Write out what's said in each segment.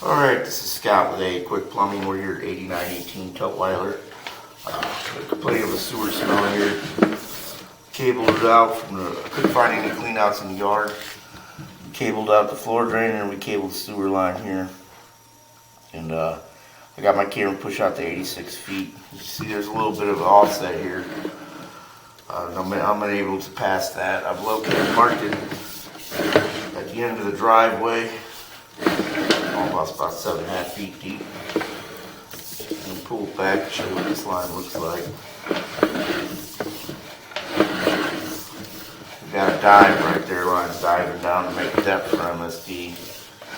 Alright, this is Scott with AAQUICK Plumbing. We're here at 8918 Tutwiler. Complaining of a sewer smell here. Cabled it out from the, couldn't find any clean outs in the yard. Cabled out the floor drain and we cabled the sewer line here. And I got my camera pushed out to 86 feet. You see there's a little bit of an offset here. I'm unable to pass that. I've located, marked it at the end of the driveway. Almost about 7.5 feet deep. And pull it back to show you what this line looks like. We've got a dive right there, line's diving down to make depth for MSD.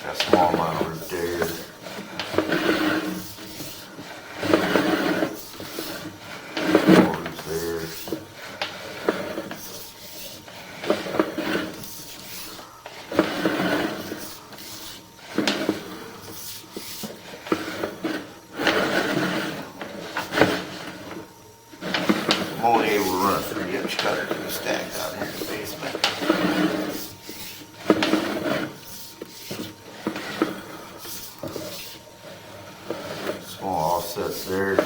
Got a small amount of root there. More roots there. I'm only able to run a 3-inch cutter to the stack down here in the basement. Small offsets there.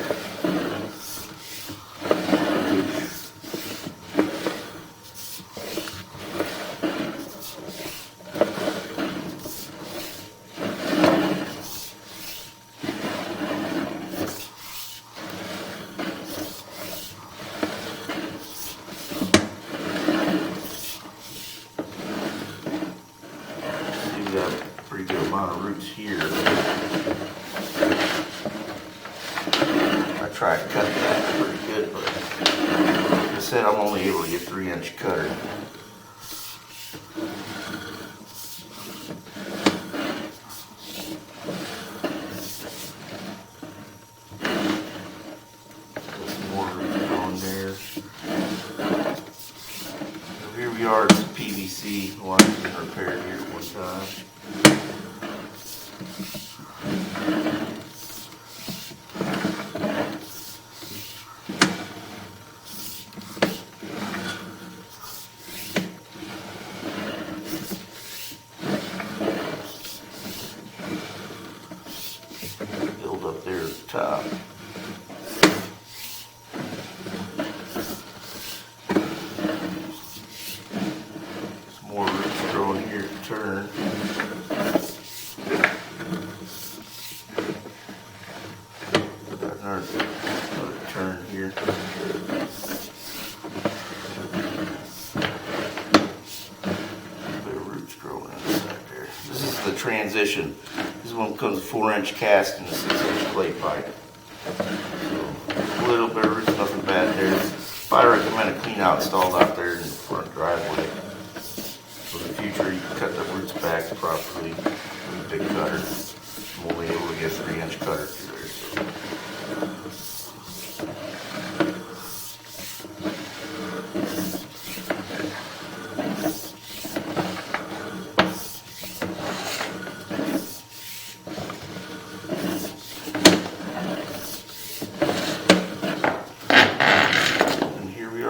Got a pretty good amount of roots here. I tried to cut that pretty good, but like I said, I'm only able to get 3-inch cutter. Some more roots going there. So here we are, it's PVC. Line's been repaired here at one time. Build up there at the top. Some more roots growing here at the turn. Another turn here. Bit of roots growing inside there. This is the transition. This one comes 4-inch cast and a 6-inch clay pipe. So a little bit of roots, nothing bad there. I recommend a clean out installed out there in the front driveway. So in the future you can cut the roots back properly with a big cutter. I'm only able to get a 3-inch cutter through there. So.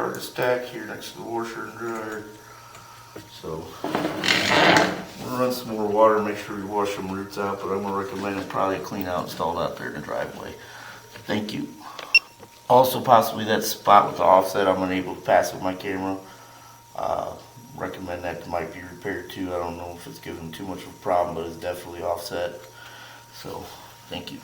The stack here next to the washer and dryer. So I'm gonna run some more water, make sure we wash some roots out, but I'm gonna recommend probably a clean out installed out there in the driveway. Thank you. Also possibly that spot with the offset I'm unable to pass with my camera. Recommend that might be repaired too. I don't know if it's giving too much of a problem, but it's definitely offset. So thank you.